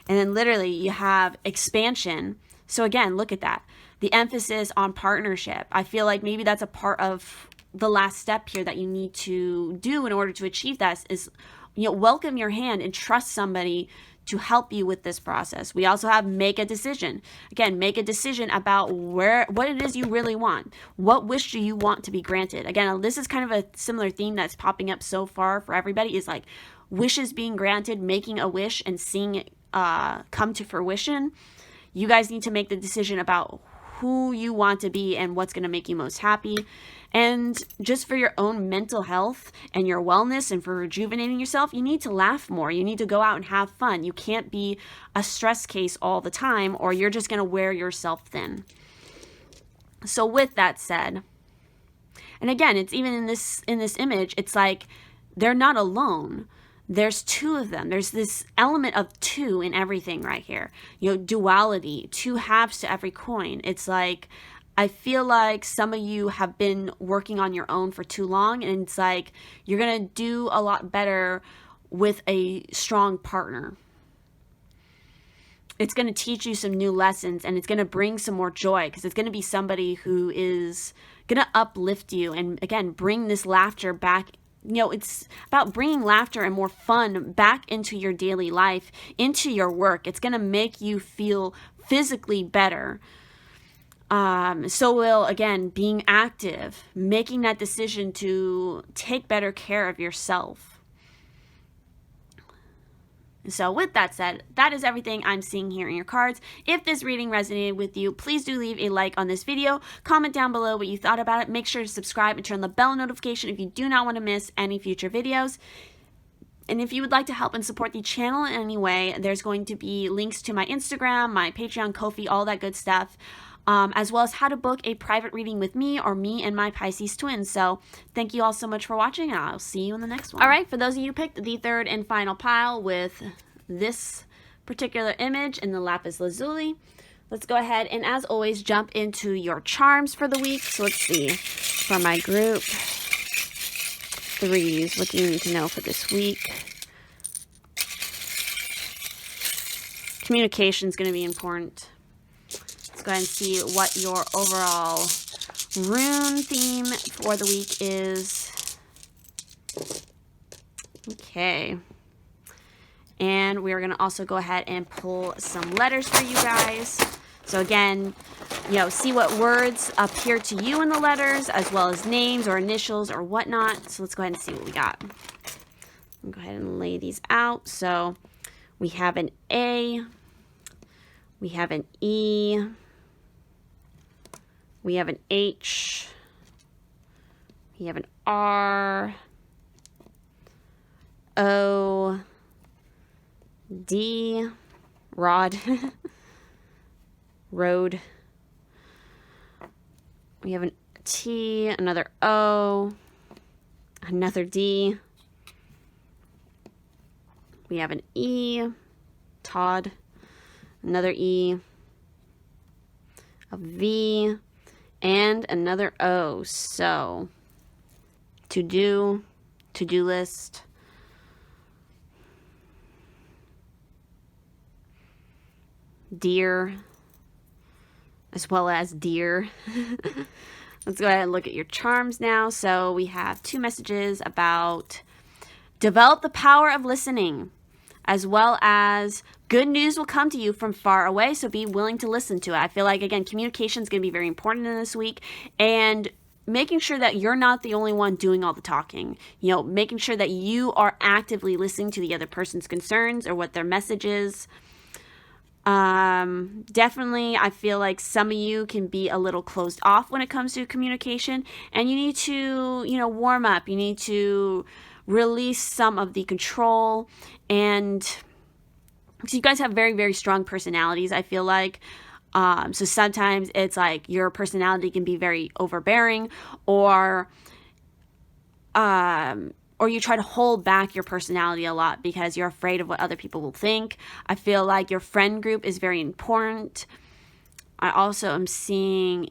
And then literally you have expansion. So again, look at that. The emphasis on partnership. I feel like maybe that's a part of the last step here that you need to do in order to achieve that is, you know, welcome your hand and trust somebody to help you with this process. We also have make a decision. Again, make a decision about what it is you really want. What wish do you want to be granted? Again, this is kind of a similar theme that's popping up so far for everybody, is like wishes being granted, making a wish and seeing it come to fruition. You guys need to make the decision about who you want to be and what's going to make you most happy. And just for your own mental health and your wellness and for rejuvenating yourself, you need to laugh more. You need to go out and have fun. You can't be a stress case all the time, or you're just going to wear yourself thin. So with that said, and again, it's even in this image, it's like they're not alone. There's two of them. There's this element of two in everything right here. You know, duality, two halves to every coin. It's like, I feel like some of you have been working on your own for too long, and it's like you're going to do a lot better with a strong partner. It's going to teach you some new lessons, and it's going to bring some more joy, because it's going to be somebody who is going to uplift you and, again, bring this laughter back. You know, it's about bringing laughter and more fun back into your daily life, into your work. It's going to make you feel physically better. So will, again, being active, making that decision to take better care of yourself. So with that said, that is everything I'm seeing here in your cards. If this reading resonated with you, please do leave a like on this video. Comment down below what you thought about it. Make sure to subscribe and turn the bell notification if you do not want to miss any future videos. And if you would like to help and support the channel in any way, there's going to be links to my Instagram, my Patreon, Ko-fi, all that good stuff. As well as how to book a private reading with me or me and my Pisces-Twin. So thank you all so much for watching, and I'll see you in the next one. All right, for those of you who picked the third and final pile with this particular image in the lapis lazuli, let's go ahead and, as always, jump into your charms for the week. So let's see, for my group threes, what do you need to know for this week? Communication is going to be important. Let's go ahead and see what your overall rune theme for the week is. Okay. And we're going to also go ahead and pull some letters for you guys. So again, see what words appear to you in the letters, as well as names or initials or whatnot. So let's go ahead and see what we got. I'll go ahead and lay these out. So we have an A, we have an E, we have an H, we have an R, O, D, rod, road. We have an T, another O, another D. We have an E, Todd, another E, a V, and another O. So, to-do list. Deer, as well as deer. Let's go ahead and look at your charms now. So we have 2 messages about develop the power of listening, as well as good news will come to you from far away, so be willing to listen to it. I feel like, again, communication is going to be very important in this week, and making sure that you're not the only one doing all the talking. Making sure that you are actively listening to the other person's concerns or what their message is. Definitely, I feel like some of you can be a little closed off when it comes to communication, and you need to, warm up. You need to release some of the control, and so you guys have very, very strong personalities, I feel like. So sometimes it's like your personality can be very overbearing, or you try to hold back your personality a lot because you're afraid of what other people will think. I feel like your friend group is very important. I also am seeing,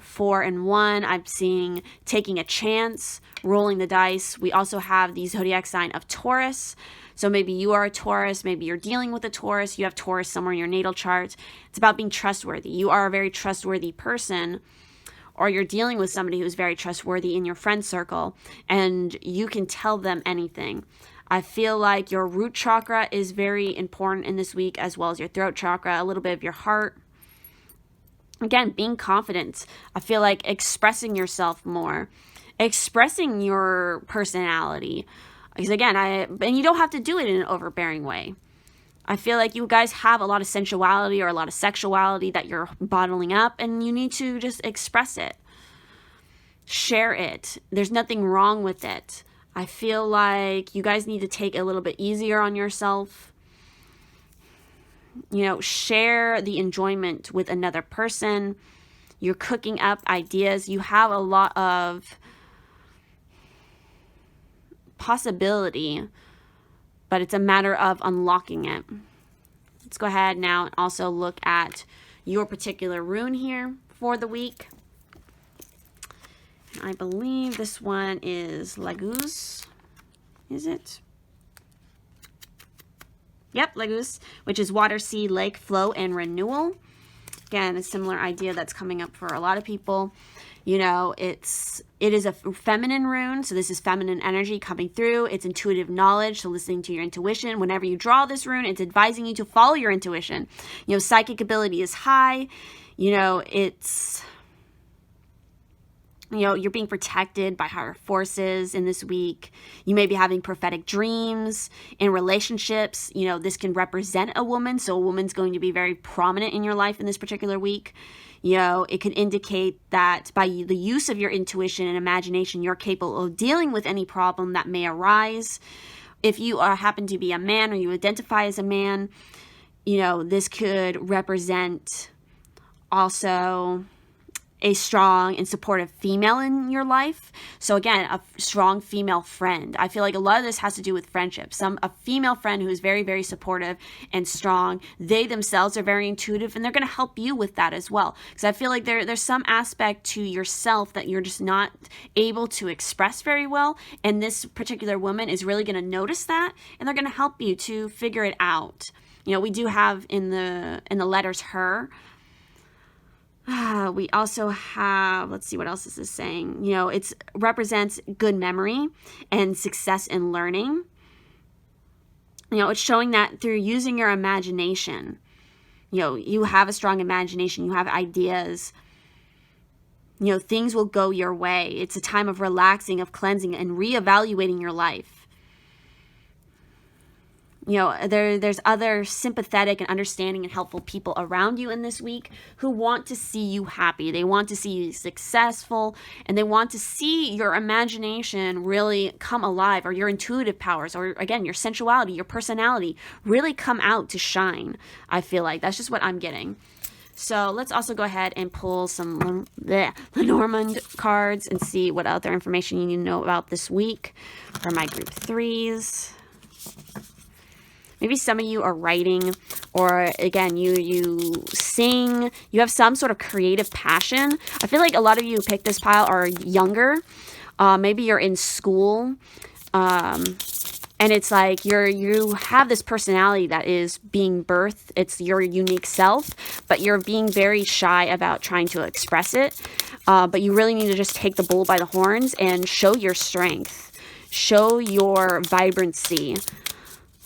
4 and 1. I'm seeing taking a chance, rolling the dice. We also have the zodiac sign of Taurus. So maybe you are a Taurus, maybe you're dealing with a Taurus, you have Taurus somewhere in your natal chart. It's about being trustworthy. You are a very trustworthy person, or you're dealing with somebody who's very trustworthy in your friend circle, and you can tell them anything. I feel like your root chakra is very important in this week, as well as your throat chakra, a little bit of your heart. Again, being confident. I feel like expressing yourself more, expressing your personality. Because again, and you don't have to do it in an overbearing way. I feel like you guys have a lot of sensuality or a lot of sexuality that you're bottling up, and you need to just express it. Share it. There's nothing wrong with it. I feel like you guys need to take a little bit easier on yourself. Share the enjoyment with another person. You're cooking up ideas. You have a lot of possibility, but it's a matter of unlocking it. Let's go ahead now and also look at your particular rune here for the week. I believe this one is Laguz. Is it? Yep, Laguz, which is water, sea, lake, flow, and renewal. Again, a similar idea that's coming up for a lot of people. It is a feminine rune, so this is feminine energy coming through. It's intuitive knowledge, so listening to your intuition. Whenever you draw this rune, it's advising you to follow your intuition. Psychic ability is high. You know, it's, you know, you're being protected by higher forces in this week. You may be having prophetic dreams in relationships. You know, this can represent a woman. So a woman's going to be very prominent in your life in this particular week. You know, it can indicate that by the use of your intuition and imagination, you're capable of dealing with any problem that may arise. If you happen to be a man or you identify as a man, you know, this could represent also a strong and supportive female in your life. So again, a strong female friend. I feel like a lot of this has to do with friendship. A female friend who is very, very supportive and strong. They themselves are very intuitive, and they're going to help you with that as well. Because I feel like there's some aspect to yourself that you're just not able to express very well. And this particular woman is really going to notice that, and they're going to help you to figure it out. You know, we do have in the letters her. We also have, let's see, what else is this saying? You know, it represents good memory and success in learning. You know, it's showing that through using your imagination, you know, you have a strong imagination, you have ideas, you know, things will go your way. It's a time of relaxing, of cleansing, and reevaluating your life. You know, there's other sympathetic and understanding and helpful people around you in this week who want to see you happy. They want to see you successful, and they want to see your imagination really come alive, or your intuitive powers, or again, your sensuality, your personality really come out to shine. I feel like that's just what I'm getting. So let's also go ahead and pull some Lenormand cards and see what other information you need to know about this week for my group 3s. Maybe some of you are writing, or again, you sing, you have some sort of creative passion. I feel like a lot of you who picked this pile are younger. Maybe you're in school, and it's like you have this personality that is being birthed. It's your unique self, but you're being very shy about trying to express it. But you really need to just take the bull by the horns and show your strength, show your vibrancy.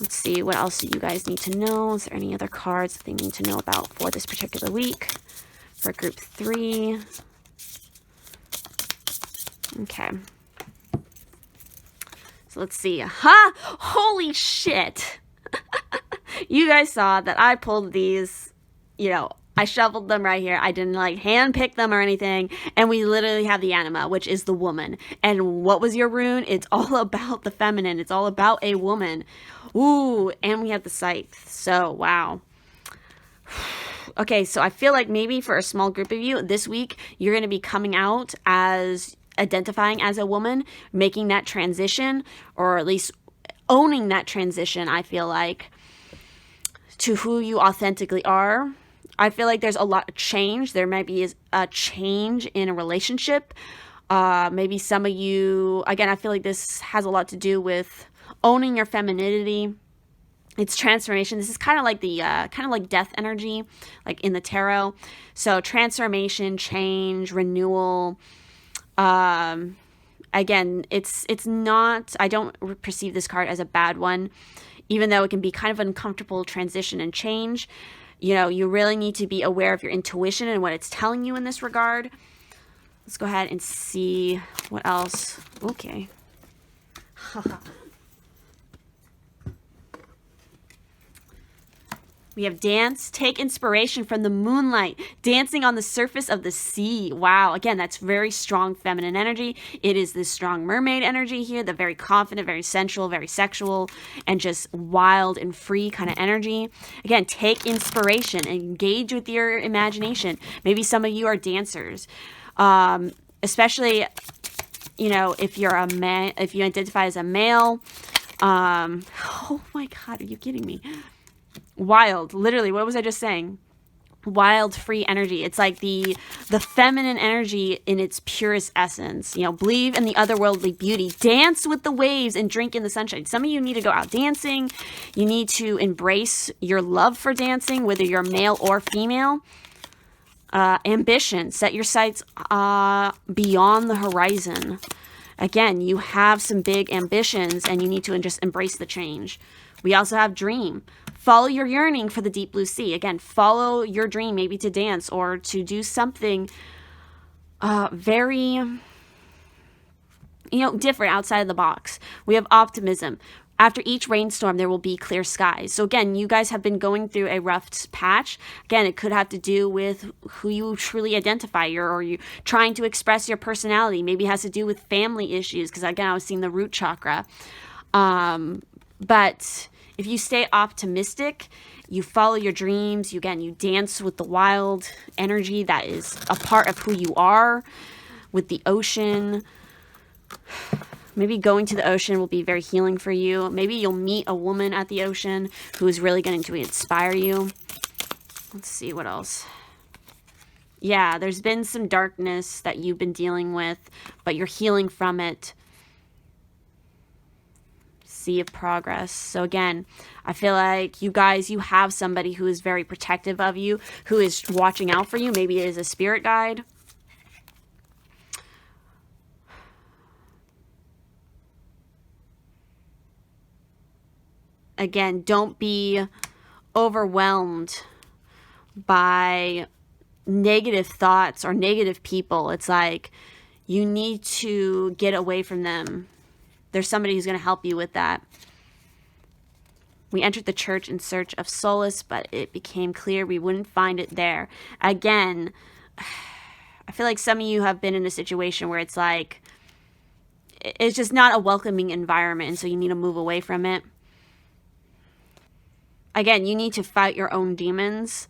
Let's see, what else do you guys need to know? Is there any other cards that they need to know about for this particular week for group 3? Okay. So let's see. Holy shit! You guys saw that I pulled these, you know, I shuffled them right here. I didn't like hand pick them or anything. And we literally have the anima, which is the woman. And what was your rune? It's all about the feminine. It's all about a woman. Ooh, and we have the scythe. So, wow. Okay, so I feel like maybe for a small group of you, this week, you're going to be coming out as identifying as a woman, making that transition, or at least owning that transition, I feel like, to who you authentically are. I feel like there's a lot of change. There might be a change in a relationship. Maybe some of you, again, I feel like this has a lot to do with owning your femininity. It's transformation. This is kind of like death energy, like in the tarot. So transformation, change, renewal. Again, it's not, I don't perceive this card as a bad one, even though it can be kind of an uncomfortable transition and change. You know, you really need to be aware of your intuition and what it's telling you in this regard. Let's go ahead and see what else. Okay. We have dance. Take inspiration from the moonlight, dancing on the surface of the sea. Wow. Again, that's very strong feminine energy. It is this strong mermaid energy here, the very confident, very sensual, very sexual, and just wild and free kind of energy. Again, take inspiration, engage with your imagination. Maybe some of you are dancers, especially, you know, if you're a man, if you identify as a male. Oh my God, are you kidding me? Wild, literally, what was I just saying? Wild, free energy. It's like the feminine energy in its purest essence. You know, believe in the otherworldly beauty. Dance with the waves and drink in the sunshine. Some of you need to go out dancing. You need to embrace your love for dancing, whether you're male or female. Ambition. Set your sights beyond the horizon. Again, you have some big ambitions and you need to just embrace the change. We also have dream. Follow your yearning for the deep blue sea. Again, follow your dream, maybe to dance or to do something very, different outside of the box. We have optimism. After each rainstorm, there will be clear skies. So again, you guys have been going through a rough patch. Again, it could have to do with who you truly identify, or you trying to express your personality. Maybe it has to do with family issues, because again, I was seeing the root chakra. But if you stay optimistic, you follow your dreams, you dance with the wild energy that is a part of who you are, with the ocean. Maybe going to the ocean will be very healing for you. Maybe you'll meet a woman at the ocean who is really going to inspire you. Let's see what else. Yeah, there's been some darkness that you've been dealing with, but you're healing from it. Sea of progress. So again, I feel like you have somebody who is very protective of you, who is watching out for you. Maybe it is a spirit guide. Again, don't be overwhelmed by negative thoughts or negative people. It's like you need to get away from them. There's somebody who's going to help you with that. We entered the church in search of solace, but it became clear we wouldn't find it there. Again, I feel like some of you have been in a situation where it's like, it's just not a welcoming environment, and so you need to move away from it. Again, you need to fight your own demons.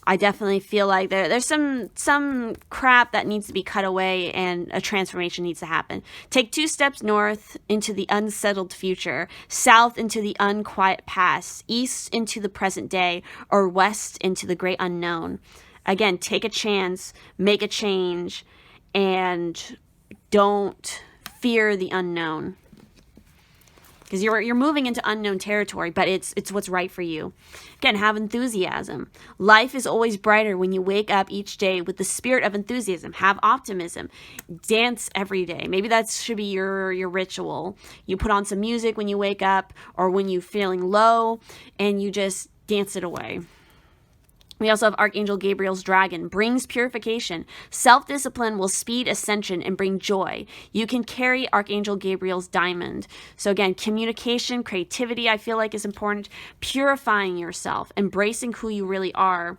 I definitely feel like there's some crap that needs to be cut away, and a transformation needs to happen. Take 2 steps north into the unsettled future, south into the unquiet past, east into the present day, or west into the great unknown. Again, take a chance, make a change, and don't fear the unknown. Because you're moving into unknown territory, but it's what's right for you. Again, have enthusiasm. Life is always brighter when you wake up each day with the spirit of enthusiasm. Have optimism. Dance every day. Maybe that should be your ritual. You put on some music when you wake up or when you're feeling low, and you just dance it away. We also have Archangel Gabriel's dragon, brings purification. Self-discipline will speed ascension and bring joy. You can carry Archangel Gabriel's diamond. So again, communication, creativity, I feel like is important. Purifying yourself, embracing who you really are.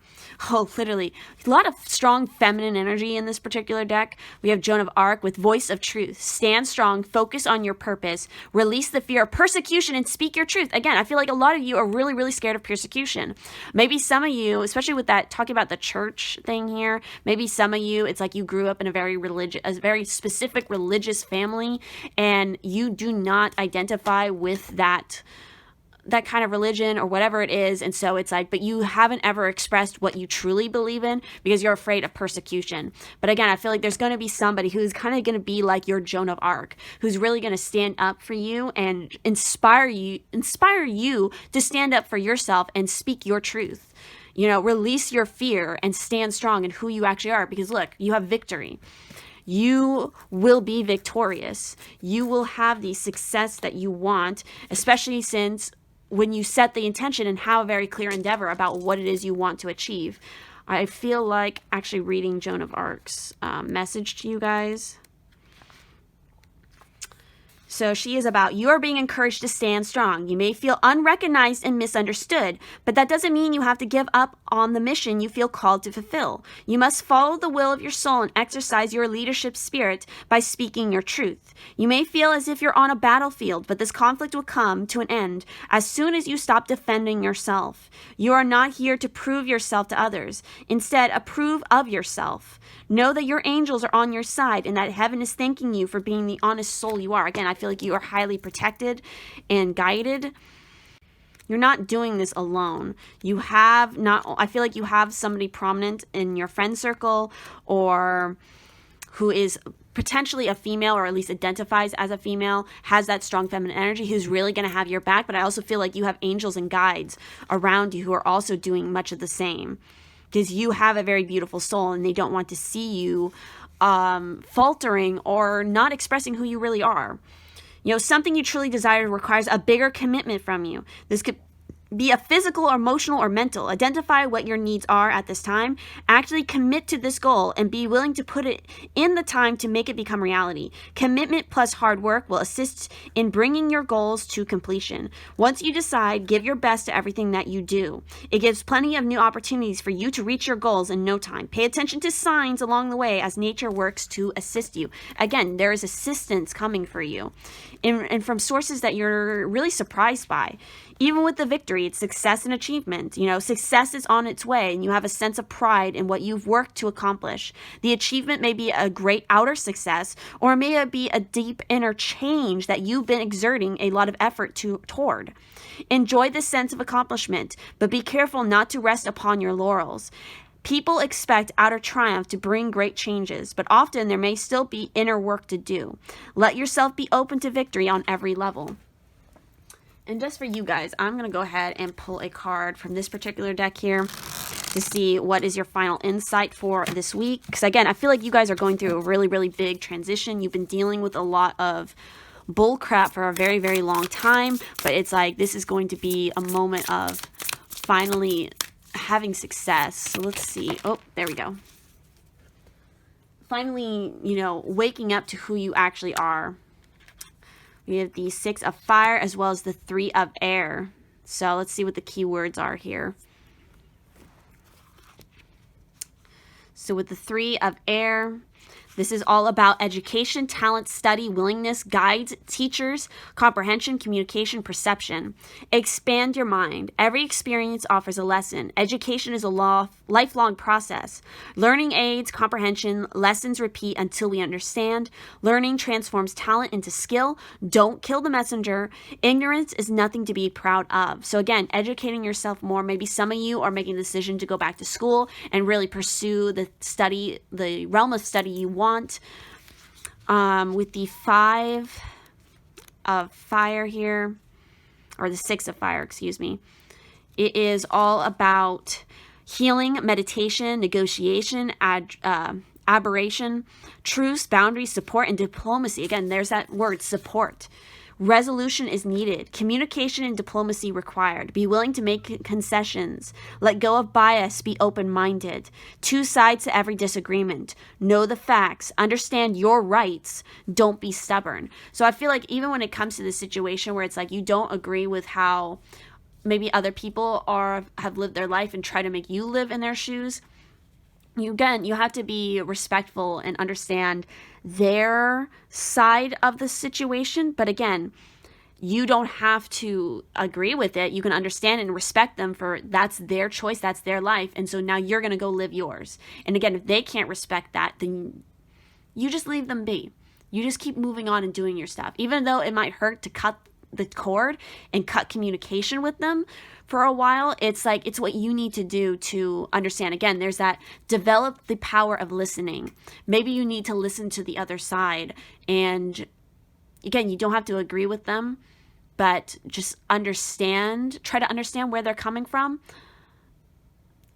Oh, literally, a lot of strong feminine energy in this particular deck. We have Joan of Arc with voice of truth. Stand strong, focus on your purpose, release the fear of persecution, and speak your truth. Again, I feel like a lot of you are really, really scared of persecution. Maybe some of you, especially with that, talking about the church thing here, maybe some of you, it's like you grew up in a very specific religious family, and you do not identify with that kind of religion or whatever it is. And so it's like, but you haven't ever expressed what you truly believe in because you're afraid of persecution. But again, I feel like there's going to be somebody who's kind of going to be like your Joan of Arc, who's really going to stand up for you and inspire you to stand up for yourself and speak your truth. Release your fear and stand strong in who you actually are, because look, you have victory. You will be victorious. You will have the success that you want, especially since when you set the intention and have a very clear endeavor about what it is you want to achieve. I feel like actually reading Joan of Arc's message to you guys. So she is about, you are being encouraged to stand strong. You may feel unrecognized and misunderstood, but that doesn't mean you have to give up on the mission you feel called to fulfill. You must follow the will of your soul and exercise your leadership spirit by speaking your truth. You may feel as if you're on a battlefield, but this conflict will come to an end as soon as you stop defending yourself. You are not here to prove yourself to others. Instead, approve of yourself. Know that your angels are on your side and that heaven is thanking you for being the honest soul you are. Again, I feel like you are highly protected and guided. You're not doing this alone. I feel like you have somebody prominent in your friend circle, or who is potentially a female, or at least identifies as a female, has that strong feminine energy, who's really going to have your back. But I also feel like you have angels and guides around you who are also doing much of the same, because you have a very beautiful soul and they don't want to see you faltering or not expressing who you really are. You know, something you truly desire requires a bigger commitment from you. This could be a physical, or emotional, or mental. Identify what your needs are at this time. Actually commit to this goal and be willing to put it in the time to make it become reality. Commitment plus hard work will assist in bringing your goals to completion. Once you decide, give your best to everything that you do. It gives plenty of new opportunities for you to reach your goals in no time. Pay attention to signs along the way as nature works to assist you. Again, there is assistance coming for you, and from sources that you're really surprised by. Even with the victory, it's success and achievement. You know, success is on its way, and you have a sense of pride in what you've worked to accomplish. The achievement may be a great outer success, or it may be a deep inner change that you've been exerting a lot of effort toward. Enjoy this sense of accomplishment, but be careful not to rest upon your laurels. People expect outer triumph to bring great changes, but often there may still be inner work to do. Let yourself be open to victory on every level. And just for you guys, I'm going to go ahead and pull a card from this particular deck here to see what is your final insight for this week. Because again, I feel like you guys are going through a really, really big transition. You've been dealing with a lot of bull crap for a very, very long time. But it's like this is going to be a moment of finally having success. So let's see. Oh, there we go. Finally, you know, waking up to who you actually are. We have the 6 of fire as well as the 3 of air. So let's see what the key words are here. So with the 3 of air, this is all about education, talent, study, willingness, guides, teachers, comprehension, communication, perception. Expand your mind. Every experience offers a lesson. Education is a lifelong process. Learning aids comprehension. Lessons repeat until we understand. Learning transforms talent into skill. Don't kill the messenger. Ignorance is nothing to be proud of. So again, educating yourself more. Maybe some of you are making the decision to go back to school and really pursue the realm of study you want. With the 5 of fire here, or the 6 of fire, excuse me, it is all about healing, meditation, negotiation, aberration, truce, boundaries, support, and diplomacy. Again, there's that word, support. Resolution is needed. Communication and diplomacy required. Be willing to make concessions. Let go of bias. Be open-minded. 2 sides to every disagreement. Know the facts. Understand your rights. Don't be stubborn. So I feel like even when it comes to the situation where it's like you don't agree with how maybe other people have lived their life and try to make you live in their shoes, you have to be respectful and understand their side of the situation. But again, you don't have to agree with it. You can understand and respect them for that's their choice, that's their life. And so now you're going to go live yours. And again, if they can't respect that, then you just leave them be. You just keep moving on and doing your stuff. Even though it might hurt to cut the cord and cut communication with them for a while, it's like it's what you need to do to understand. Again, there's that develop the power of listening. Maybe you need to listen to the other side, and again, you don't have to agree with them, but just try to understand where they're coming from,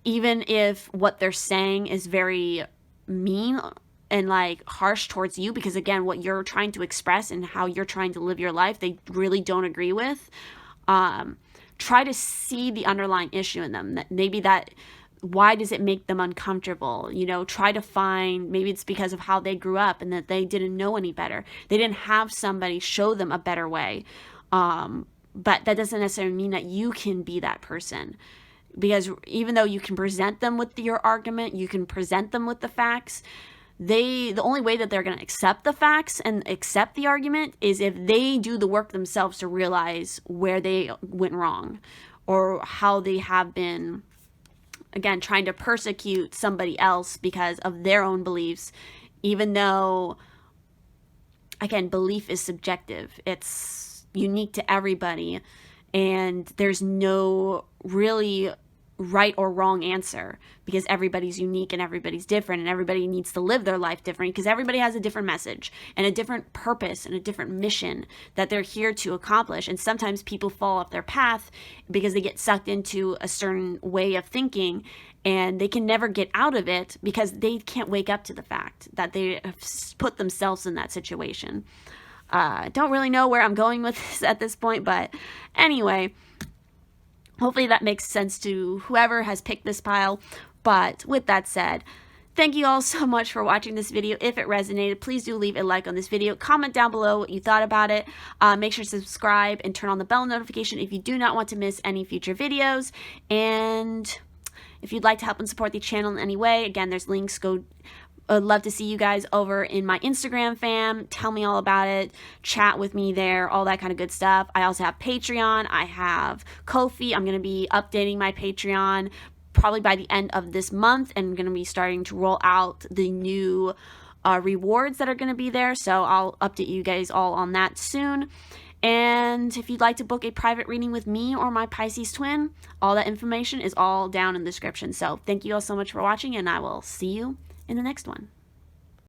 even if what they're saying is very mean and like harsh towards you, because again, what you're trying to express and how you're trying to live your life, they really don't agree with. Try to see the underlying issue in them. Why does it make them uncomfortable? You know, try to find, maybe it's because of how they grew up and that they didn't know any better. They didn't have somebody show them a better way. But that doesn't necessarily mean that you can be that person. Because even though you can present them with your argument, you can present them with the facts, the only way that they're going to accept the facts and accept the argument is if they do the work themselves to realize where they went wrong or how they have been, again, trying to persecute somebody else because of their own beliefs, even though, again, belief is subjective. It's unique to everybody, and there's no really right or wrong answer because everybody's unique and everybody's different, and everybody needs to live their life different because everybody has a different message and a different purpose and a different mission that they're here to accomplish. And sometimes people fall off their path because they get sucked into a certain way of thinking and they can never get out of it because they can't wake up to the fact that they have put themselves in that situation. Don't really know where I'm going with this at this point, but anyway, hopefully that makes sense to whoever has picked this pile. But with that said, thank you all so much for watching this video. If it resonated, please do leave a like on this video. Comment down below what you thought about it. Make sure to subscribe and turn on the bell notification if you do not want to miss any future videos. And if you'd like to help and support the channel in any way, again, there's links. I'd love to see you guys over in my Instagram fam. Tell me all about it. Chat with me there, all that kind of good stuff. I also have Patreon. I have Ko-fi. I'm going to be updating my Patreon probably by the end of this month, and I'm going to be starting to roll out the new rewards that are going to be there. So I'll update you guys all on that soon. And if you'd like to book a private reading with me or my Pisces-Twin, all that information is all down in the description. So thank you all so much for watching, and I will see you in the next one.